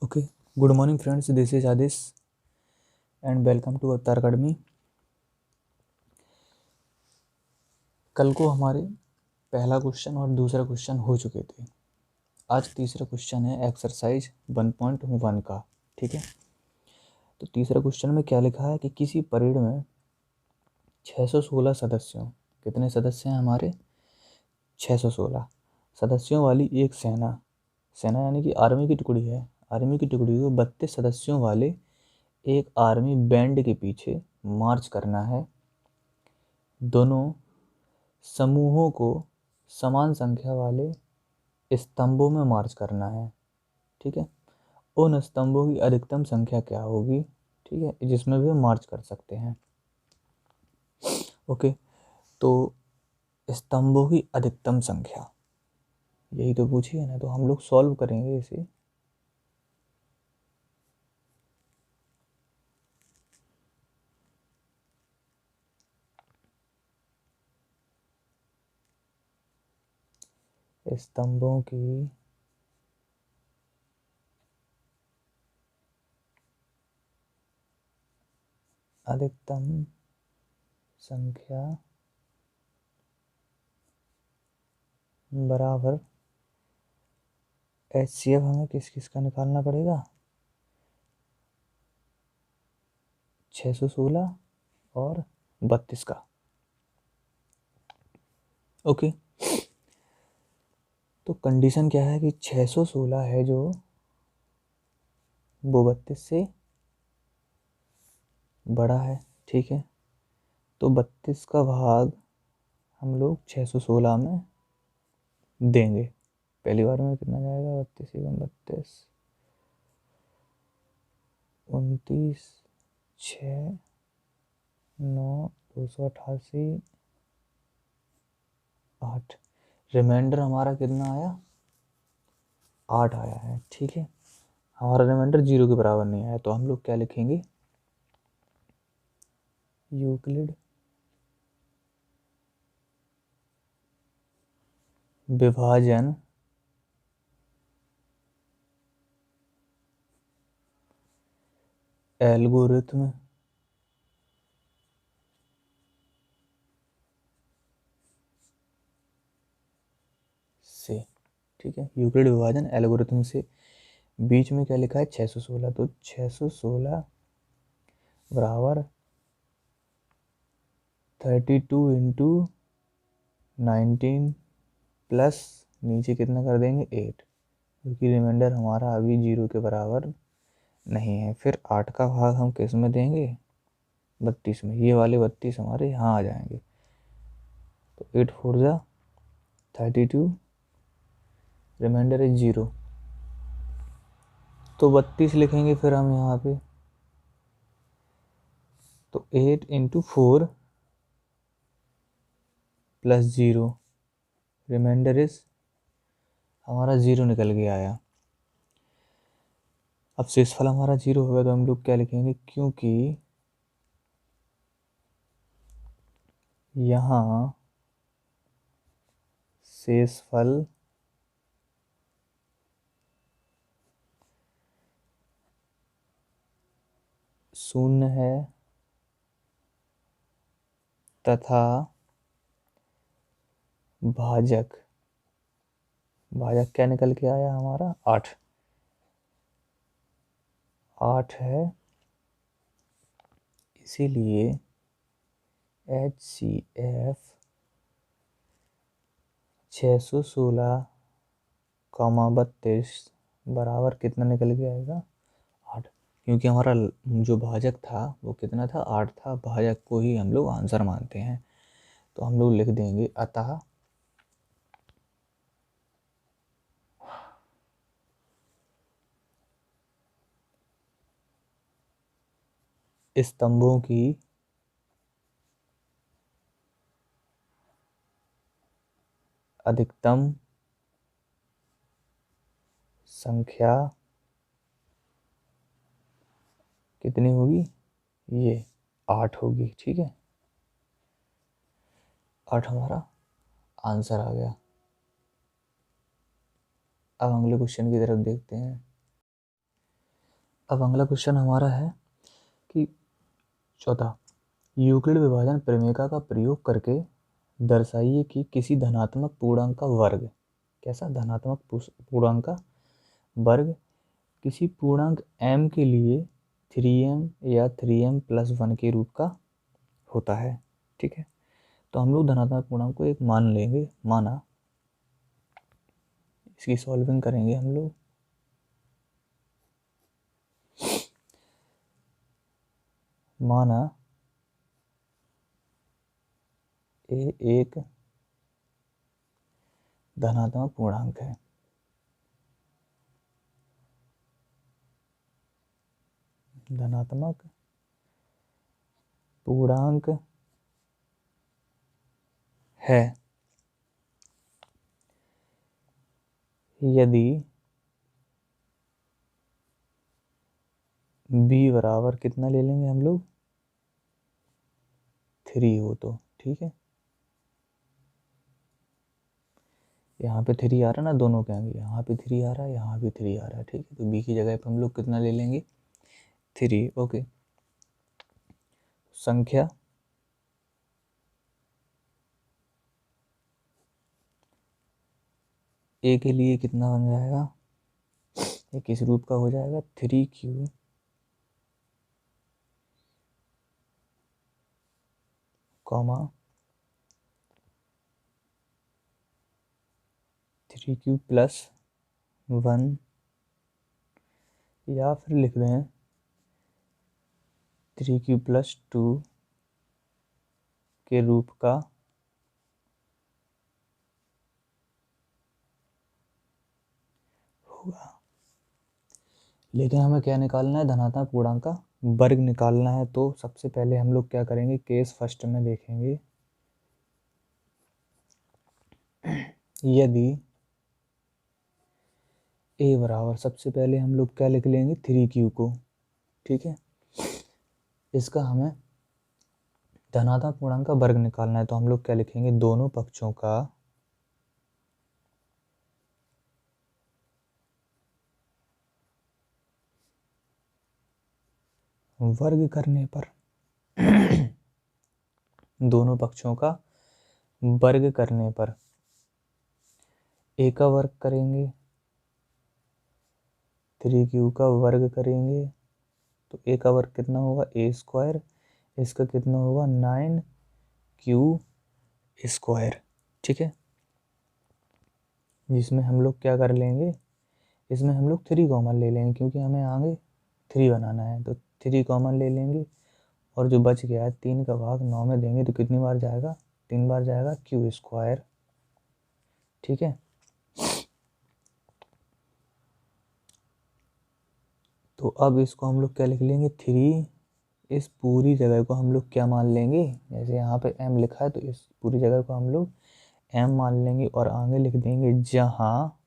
Okay, good morning friends, this is Adish and welcome to Avatar Academy. कल को हमारे पहला क्वेश्चन और दूसरा क्वेश्चन हो चुके थे। आज तीसरा क्वेश्चन है एक्सरसाइज 1.1 का। ठीक है, तो तीसरा क्वेश्चन में क्या लिखा है कि किसी परेड में 616 सदस्यों, कितने सदस्य हैं हमारे? 616 सदस्यों वाली एक सेना यानी कि आर्मी की टुकड़ी है। आर्मी की टुकड़ी को 32 सदस्यों वाले एक आर्मी बैंड के पीछे मार्च करना है। दोनों समूहों को समान संख्या वाले स्तंभों में मार्च करना है। ठीक है, उन स्तंभों की अधिकतम संख्या क्या होगी? ठीक है, जिसमें भी हम मार्च कर सकते हैं। ओके, तो स्तंभों की अधिकतम संख्या यही तो पूछी है ना, तो हम लोग सॉल्व करेंगे इसे। स्तंभों की अधिकतम संख्या बराबर HCF हमें किस किस का निकालना पड़ेगा? 616 और 32 का। ओके, तो कंडीशन क्या है कि 616 है जो वो 32 से बड़ा है। ठीक है, तो 32 का भाग हम लोग 616 में देंगे। पहली बार में कितना जाएगा? 32 एकम 32, 29, 6, 9, 288, 8। रिमाइंडर हमारा कितना आया? 8 आया है। ठीक है, हमारा रिमाइंडर 0 के बराबर नहीं आया, तो हम लोग क्या लिखेंगे? यूक्लिड विभाजन एल्गोरिथम से। ठीक है, यूक्लिड विभाजन एल्गोरिथम से बीच में क्या लिखा है? 616, तो 616 बराबर 32 इंटू 19 प्लस नीचे कितना कर देंगे? 8, क्योंकि रिमाइंडर हमारा अभी 0 के बराबर नहीं है। फिर 8 का भाग हम किस में देंगे? 32 में। ये वाले 32 हमारे यहाँ आ जाएंगे, तो 8 4 जा 32, रिमाइंडर है 0, तो 32 लिखेंगे फिर हम यहाँ पे। तो 8 इंटू 4 प्लस 0, रिमाइंडर इज हमारा 0 निकल के आया। अब शेषफल हमारा 0 होगा, तो हम लोग क्या लिखेंगे? क्योंकि यहाँ शेषफल शून्य है तथा भाजक क्या निकल के आया हमारा? 8 है। इसीलिए HCF 616, 32 बराबर कितना निकल के आएगा? 8, क्योंकि हमारा जो भाजक था वो कितना था? 8 था। भाजक को ही हम लोग आंसर मानते हैं, तो हम लोग लिख देंगे अतः स्तंभों की अधिकतम संख्या कितनी होगी? ये 8 होगी। ठीक है, 8 हमारा आंसर आ गया। अब अगले क्वेश्चन की तरफ देखते हैं। अब अगला क्वेश्चन हमारा है कि चौथा, यूक्लिड विभाजन प्रमेय का प्रयोग करके दर्शाइए कि किसी धनात्मक पूर्णांक का वर्ग, कैसा धनात्मक पूर्णांक का वर्ग किसी पूर्णांक m के लिए 3m या 3m+1 के रूप का होता है। ठीक है, तो हम लोग धनात्मक पूर्णांक को एक मान लेंगे, माना, इसकी सॉल्विंग करेंगे हम लोग। माना ए एक धनात्मक पूर्णांक है। धनात्मक पूर्णांक है यदि b बराबर कितना ले लेंगे हम लोग, 3 हो तो। ठीक है, यहाँ पे 3 आ रहा ना दोनों के आगे, यहाँ पे 3 आ रहा है, यहाँ भी 3 आ रहा है। ठीक है, तो b की जगह पे हम लोग कितना ले लेंगे, 3। ओके, संख्या a के लिए कितना बन जाएगा, ये किस रूप का हो जाएगा, 3q कॉमा 3q+1, या फिर लिख दें 3q+2 के रूप का होगा। लेकिन हमें क्या निकालना है, धनात्मक पूर्णांक का वर्ग निकालना है। तो सबसे पहले हम लोग क्या करेंगे, केस फर्स्ट में देखेंगे, यदि a बराबर, सबसे पहले हम लोग क्या लिख लेंगे, 3q को। ठीक है, इसका हमें धनात्मक पूर्णांक का वर्ग निकालना है, तो हम लोग क्या लिखेंगे, दोनों पक्षों का वर्ग करने पर दोनों पक्षों का वर्ग करने पर a का वर्ग करेंगे, 3q का वर्ग करेंगे, तो a का वर्ग कितना होगा, a², इसका कितना होगा, 9q²। ठीक है, जिसमें हम लोग क्या कर लेंगे, इसमें हम लोग 3 कॉमन ले लेंगे, क्योंकि हमें आगे 3 बनाना है, तो 3 कॉमन ले लेंगे। और जो बच गया है, 3 का भाग 9 में देंगे तो कितनी बार जाएगा, 3 बार जाएगा, q²। ठीक है, तो अब इसको हम लोग क्या लिख लेंगे, 3, इस पूरी जगह को हम लोग क्या मान लेंगे, जैसे यहाँ पे m लिखा है तो इस पूरी जगह को हम लोग m मान लेंगे, और आगे लिख देंगे जहाँ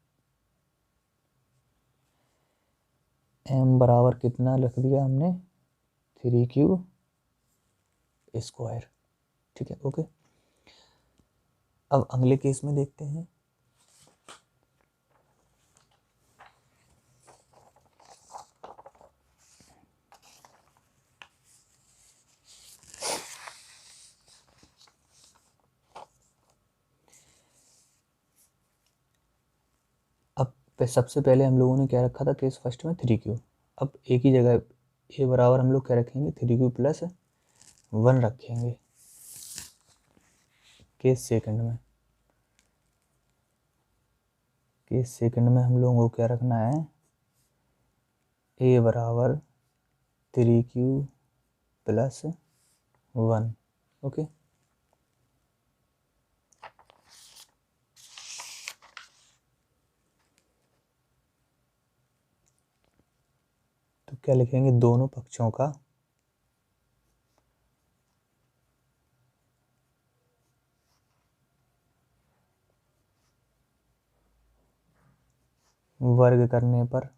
m बराबर कितना लिख दिया हमने, 3q²। ठीक है, ओके। अब अगले केस में देखते हैं। अब सबसे पहले हम लोगों ने क्या रखा था, केस फर्स्ट में 3q। अब एक ही जगह a बराबर हम लोग क्या रखेंगे, 3q+1 रखेंगे। केस सेकंड में, केस सेकंड में हम लोगों को क्या रखना है, a बराबर 3q+1। ओके, तो क्या लिखेंगे, दोनों पक्षों का वर्ग करने पर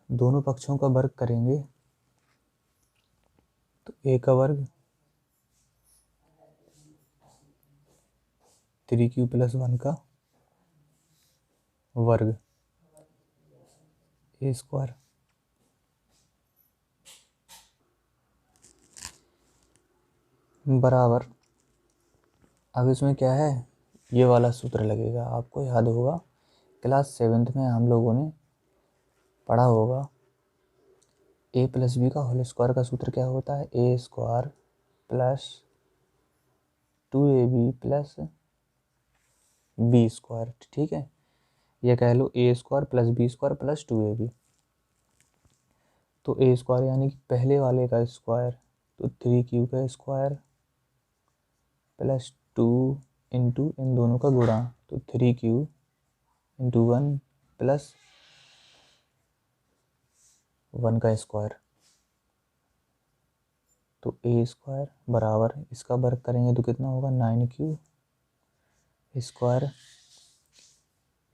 दोनों पक्षों का वर्ग करेंगे, तो a का वर्ग 3q+1 का वर्ग ए स्क्वायर बराबर, अब इसमें क्या है, ये वाला सूत्र लगेगा। आपको याद होगा क्लास 7th में हम लोगों ने पढ़ा होगा, ए प्लस बी का होल स्क्वायर का सूत्र क्या होता है, A square plus 2ab plus B square. ठीक है, ये कह लो A square plus B square plus 2ab। तो ए स्क्वायर यानी कि पहले वाले का स्क्वायर, तो 3q का स्क्वायर प्लस 2 इंटू इन दोनों का गुणा, तो 3q इंटू 1 प्लस 1 का स्क्वायर, तो ए स्क्वायर बराबर, इसका वर्ग करेंगे तो कितना होगा, 9q स्क्वायर,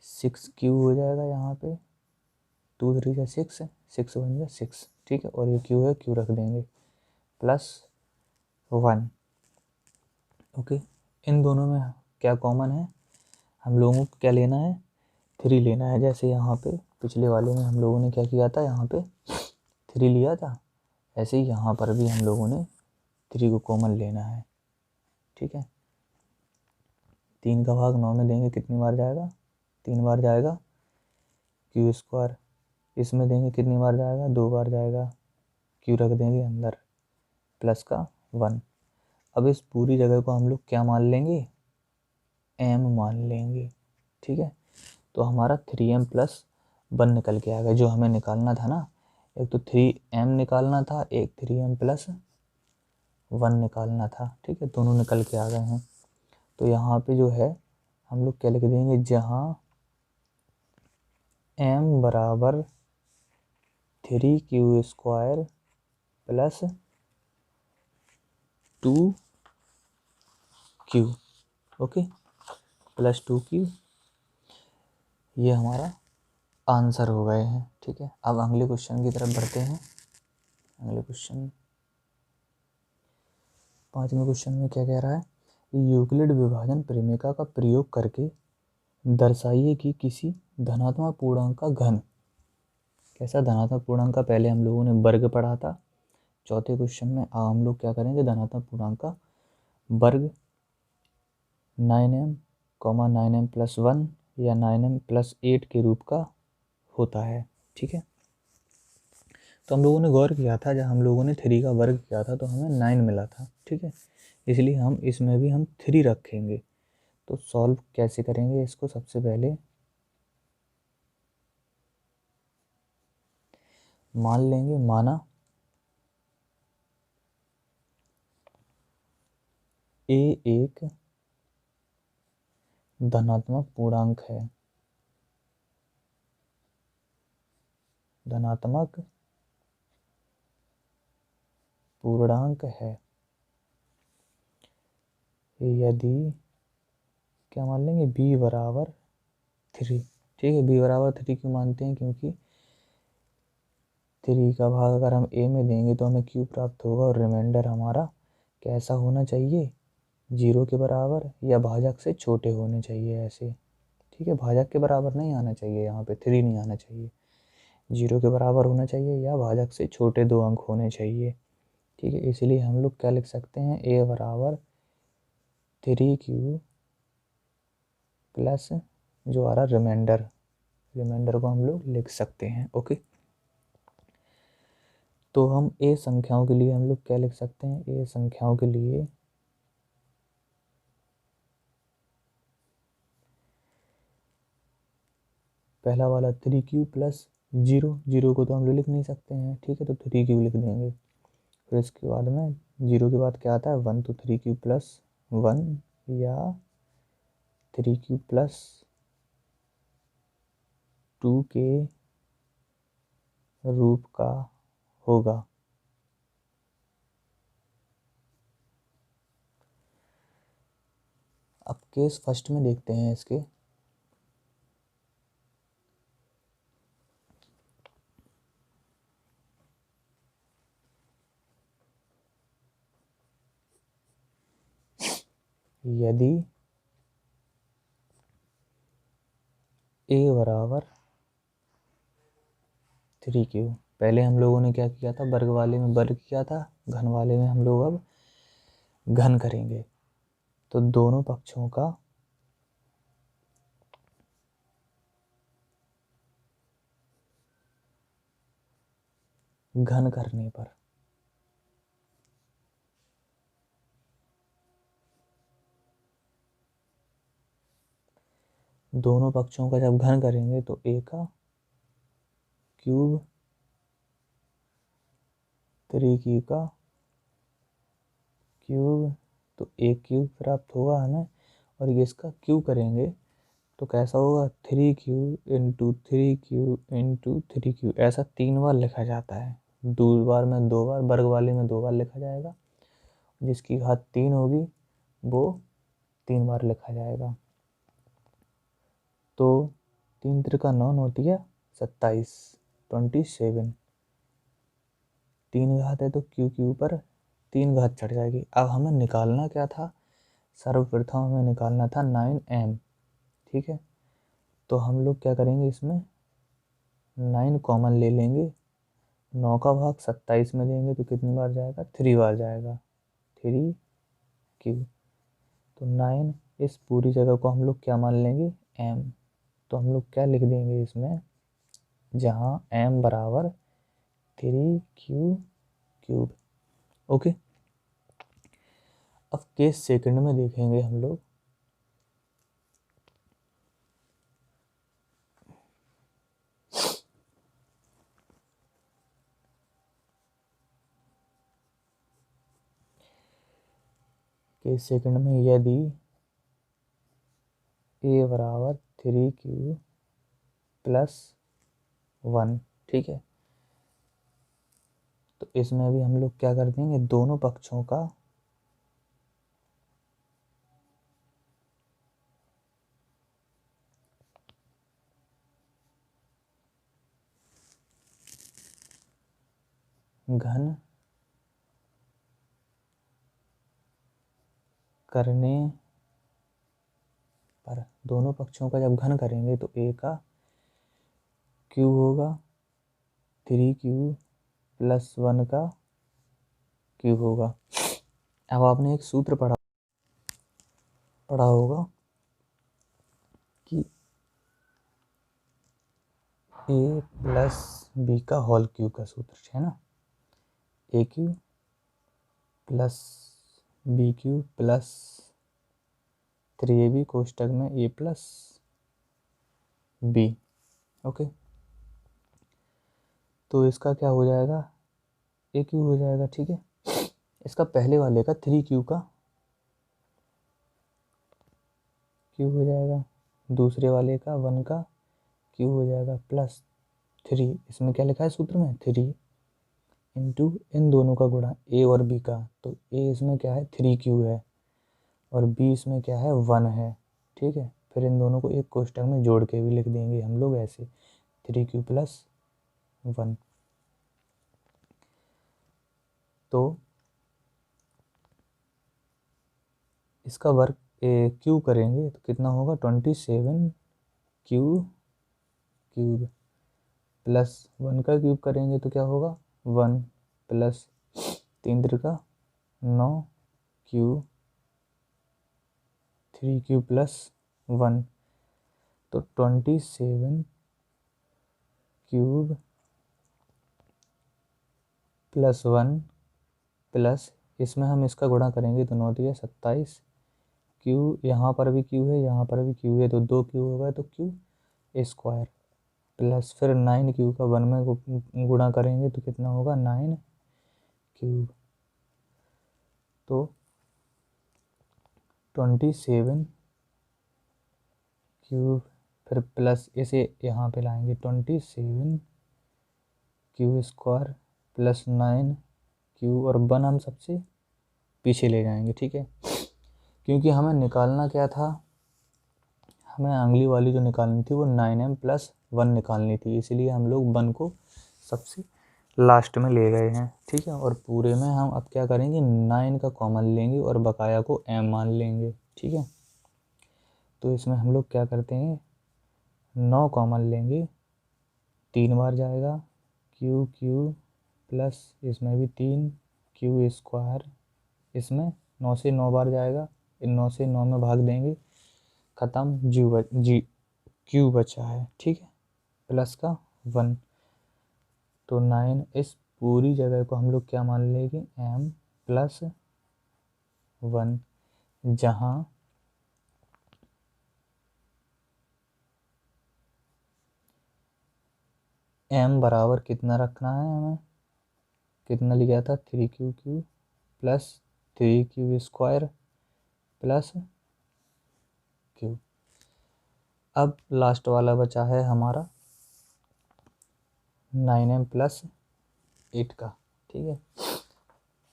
6q हो जाएगा यहाँ पे, 2 3 का 6, 6 1 जा 6। ठीक है, और ये q है, q रख देंगे प्लस 1। ओके, इन दोनों में क्या कॉमन है, हम लोगों को क्या लेना है, 3 लेना है। जैसे यहाँ पे पिछले वाले में हम लोगों ने क्या किया था, यहाँ पे 3 लिया था, ऐसे ही यहाँ पर भी हम लोगों ने 3 को कॉमन लेना है। ठीक है, 3 का भाग 9 में देंगे, कितनी बार जाएगा, 3 बार जाएगा। क्यू स्क्वायर इसमें देंगे, कितनी बार जाएगा, 2 बार जाएगा। क्यू रख देंगे अंदर प्लस का 1। अब इस पूरी जगह को हम लोग क्या मान लेंगे, m मान लेंगे। ठीक है, तो हमारा 3m प्लस 1 निकल के आ गया, जो हमें निकालना था ना, एक तो 3m निकालना था, एक 3m प्लस 1 निकालना था। ठीक है, दोनों निकल के आ गए हैं। तो यहाँ पे जो है हम लोग क्या लिख देंगे, जहाँ m बराबर 3q square plus 2q, okay, plus 2q, ये हमारा आंसर हो गए हैं। ठीक है, अब अगले क्वेश्चन की तरफ बढ़ते हैं। अगले क्वेश्चन 5वें क्वेश्चन में क्या कह रहा है, यूक्लिड विभाजन प्रेमिका का प्रयोग करके दर्शाइए कि किसी धनात्मक पूर्णांक का घन। कैसा धनात्मक पूर्णांक का, पहले हम लोगों ने वर्ग पढ़ा था। चौथे क्वेश्चन में हम लोग क्या करेंगे, धनात्मक पूर्णांक का वर्ग 9m 9m प्लस 1 या 9m प्लस 8 के रूप का होता है। ठीक है, तो हम लोगों ने गौर किया था, जब हम लोगों ने 3 का वर्ग किया था तो हमें 9 मिला था। ठीक है, इसलिए हम इसमें भी हम 3 रखेंगे। तो सॉल्व कैसे करेंगे इसको, सबसे पहले मान लेंगे, माना a एक धनात्मक पूर्णांक है, धनात्मक पूर्णांक है, यदि क्या मान लेंगे, b बराबर 3। ठीक है, b बराबर 3 क्यों मानते हैं, क्योंकि 3 का भाग अगर हम a में देंगे तो हमें q प्राप्त होगा, और रिमाइंडर हमारा कैसा होना चाहिए, 0 के बराबर या भाजक से छोटे होने चाहिए ऐसे। ठीक है, भाजक के बराबर नहीं आना चाहिए, यहाँ पे 3 नहीं आना चाहिए, 0 के बराबर होना चाहिए या भाजक से छोटे 2 अंक होने चाहिए। ठीक है, इसलिए हम लोग क्या लिख सकते हैं, a बराबर 3q प्लस जो आ रहा रिमाइंडर, रिमाइंडर को हम लोग लिख सकते हैं। ओके, तो हम a संख्याओं के लिए हम लोग क्या लिख सकते हैं, a संख्याओं के लिए पहला वाला 3q प्लस 0, 0 को तो हम लोग लिख नहीं सकते हैं। ठीक है, तो 3q लिख देंगे। फिर इसके बाद में 0 के बाद क्या आता है, 1, तो 3q प्लस 1 या 3q प्लस 2 के रूप का होगा। अब केस फर्स्ट में देखते हैं इसके, यदि ए बराबर 3q। पहले हम लोगों ने क्या किया था, वर्ग वाले में वर्ग किया था, घन वाले में हम लोग अब घन करेंगे। तो दोनों पक्षों का घन करने पर दोनों पक्षों का जब घन करेंगे तो ए का क्यूब 3q का क्यूब, तो एक क्यूब प्राप्त होगा हमें। और ये इसका क्यूब करेंगे तो कैसा होगा, 3q into 3q into 3q, ऐसा 3 बार लिखा जाता है। 2 बार में 2 बार, वर्ग वाले में 2 बार लिखा जाएगा, जिसकी घात 3 होगी वो 3 बार लिखा जाएगा। तो 3 त्रिका 9 होती है 27, 27। 3 घात है तो क्यू के ऊपर 3 घात चढ़ जाएगी। अब हमें निकालना क्या था, सर्वप्रथम हमें निकालना था 9m, ठीक है। तो हम लोग क्या करेंगे, इसमें 9 कॉमन ले लेंगे, 9 का भाग 27 में देंगे तो कितनी बार जाएगा, 3 बार जाएगा, 3q। तो 9, इस पूरी जगह को हम लोग क्या मान लेंगे, m। तो हम लोग क्या लिख देंगे इसमें, जहाँ m बराबर 3q क्यूब। ओके, अब केस सेकंड में देखेंगे हम लोग। केस सेकंड में यदि a बराबर 3q प्लस 1, ठीक है, तो इसमें भी हम लोग क्या कर देंगे, दोनों पक्षों का घन करने पर, दोनों पक्षों का जब घन करेंगे तो a का क्यूब होगा, 3q प्लस 1 का क्यूब होगा। अब आपने एक सूत्र पढ़ा होगा कि a प्लस b का होल क्यूब का सूत्र है ना, a cube plus b cube plus 3ab कोष्टक में a प्लस b। ओके, तो इसका क्या हो जाएगा, a क्यूब हो जाएगा, ठीक है। इसका पहले वाले का 3q का क्यूब हो जाएगा, दूसरे वाले का 1 का क्यूब हो जाएगा, प्लस 3, इसमें क्या लिखा है सूत्र में, 3 इंटू इन दोनों का गुणा a और b का। तो a इसमें क्या है, 3q है, और b इसमें क्या है, 1 है, ठीक है। फिर इन दोनों को एक कोष्टक में जोड़ के भी लिख देंगे हम लोग ऐसे, 3q प्लस 1। तो इसका वर्ग क्यूब करेंगे तो कितना होगा, 27q क्यूब प्लस 1 का क्यूब करेंगे तो क्या होगा, 1 plus 3 Trika 9q 3q plus 1, तो 27 क्यूब प्लस 1 प्लस, इसमें हम इसका गुणा करेंगे तो 9 दिया 27, क्यू यहाँ पर भी क्यू है, यहाँ पर भी क्यू है, तो 2 क्यू होगा तो क्यू स्क्वायर, प्लस फिर 9q का 1 में गुणा करेंगे तो कितना होगा, 9 क्यूब। तो 27 क्यूब, फिर प्लस इसे यहाँ पे लाएंगे, 27 क्यू स्क्वायर प्लस 9 क्यू, और 1 हम सबसे पीछे ले जाएंगे, ठीक है। क्योंकि हमें निकालना क्या था, हमें अगली वाली जो निकालनी थी वो 9m प्लस 1 निकालनी थी, इसलिए हम लोग 1 को सबसे लास्ट में ले गए हैं, ठीक है। और पूरे में हम अब क्या करेंगे, 9 का कॉमन लेंगे और बकाया को m मान लेंगे, ठीक है। तो इसमें हम लोग क्या करते हैं, 9 कॉमन लेंगे 3 बार जाएगा, क्यू क्यू प्लस इसमें भी 3 क्यू स्क्वायर, इसमें 9 से 9 बार जाएगा, इन 9 से 9 में भाग देंगे, ख़त्म, जी क्यू बचा है, ठीक है, प्लस का 1। तो 9 इस पूरी जगह को हम लोग क्या मान लेंगे, m प्लस 1, जहाँ m बराबर कितना रखना है हमें, कितना लिया था 3 Q plus 3 square plus Q. अब लास्ट वाला बचा है हमारा 9m प्लस 8 का, ठीक है।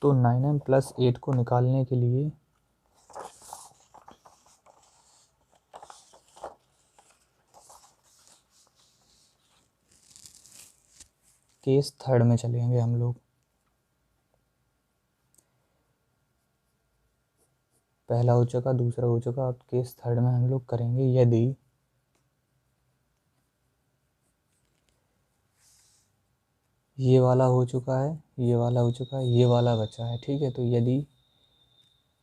तो 9m प्लस 8 को निकालने के लिए केस थर्ड में चलेंगे हम लोग। पहला हो चुका, दूसरा हो चुका, अब केस थर्ड में हम लोग करेंगे यदि ये वाला हो चुका है, ये वाला हो चुका है, ये वाला बचा है, ठीक है। तो यदि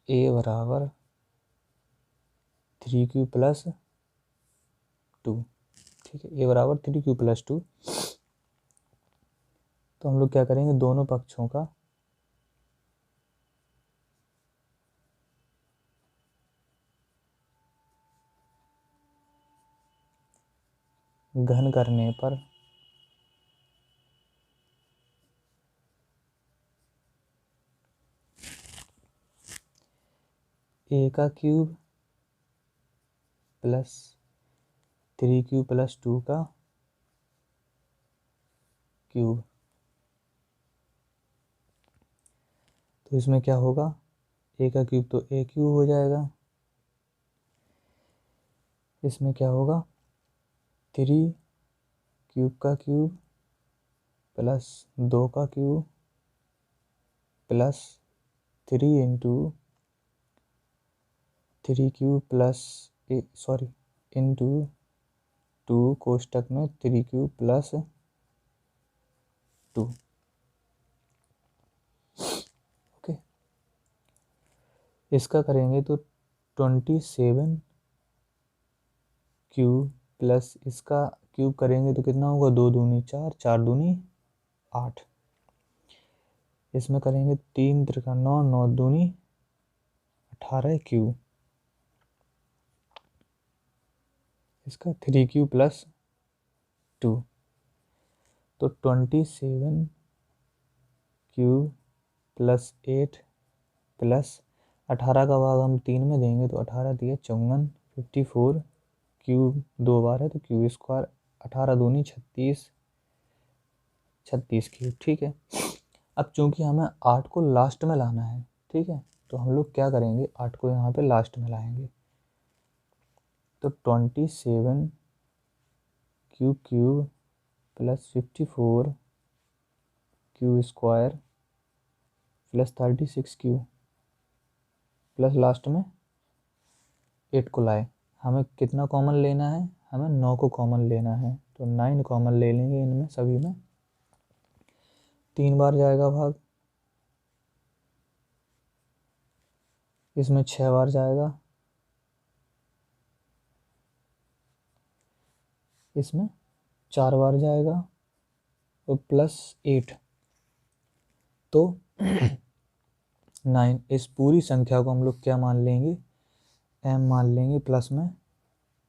a बराबर 3q प्लस 2, ठीक है, a बराबर 3q प्लस 2, तो हम लोग क्या करेंगे, दोनों पक्षों का घन करने पर a का क्यूब प्लस 3q प्लस 2 का क्यूब, तो इसमें क्या होगा, a का क्यूब तो a क्यूब हो जाएगा, इसमें क्या होगा 3 क्यूब का क्यूब प्लस 2 का cube plus 3 into 3q plus into 2 कोष्टक में 3q प्लस 2, ओके। इसका करेंगे तो 27 क्यूब प्लस इसका क्यूब करेंगे तो कितना होगा, 2 दूनी 4, 4 दूनी 8, इसमें करेंगे 3 त्रिका 9, 9 दूनी 18 क्यूब, इसका 3q प्लस 2, तो 27 क्यूब प्लस 8 प्लस 18 का भाग हम 3 में देंगे तो 18 दिए 54, 54 क्यूब 2 बार है तो क्यू स्क्वायर, 18 दूनी 36, 36 क्यूब, ठीक है। अब चूंकि हमें 8 को लास्ट में लाना है, ठीक है, तो हम लोग क्या करेंगे, 8 को यहाँ पे लास्ट में लाएंगे, तो 27 cube plus 54 Q square plus 36 cube plus last में 8 को लाए, हमें कितना कॉमन लेना है, हमें 9 को कॉमन लेना है, तो 9 कॉमन ले लेंगे इनमें सभी में, 3 बार जाएगा भाग, इसमें 6 बार जाएगा, इसमें 4 बार जाएगा और प्लस 8, तो 9 इस पूरी संख्या को हम लोग क्या मान लेंगे, m मान लेंगे प्लस में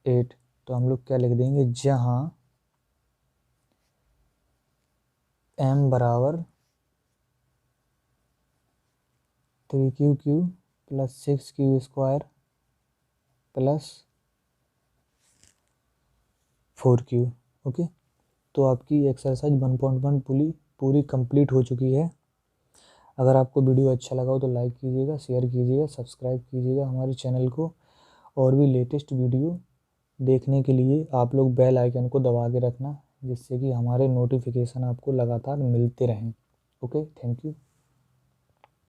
8, तो हम लोग क्या लिख देंगे, जहाँ m बराबर 3q plus 6q square plus 4q, okay. तो आपकी एक्सरसाइज 1.1 पूरी कंप्लीट हो चुकी है। अगर आपको वीडियो अच्छा लगा हो तो लाइक कीजिएगा, शेयर कीजिएगा, सब्सक्राइब कीजिएगा हमारे चैनल को, और भी लेटेस्ट वीडियो देखने के लिए आप लोग बेल आइकन को दबा के रखना, जिससे कि हमारे नोटिफिकेशन आपको लगातार मिलते रहें, ओके। Thank you.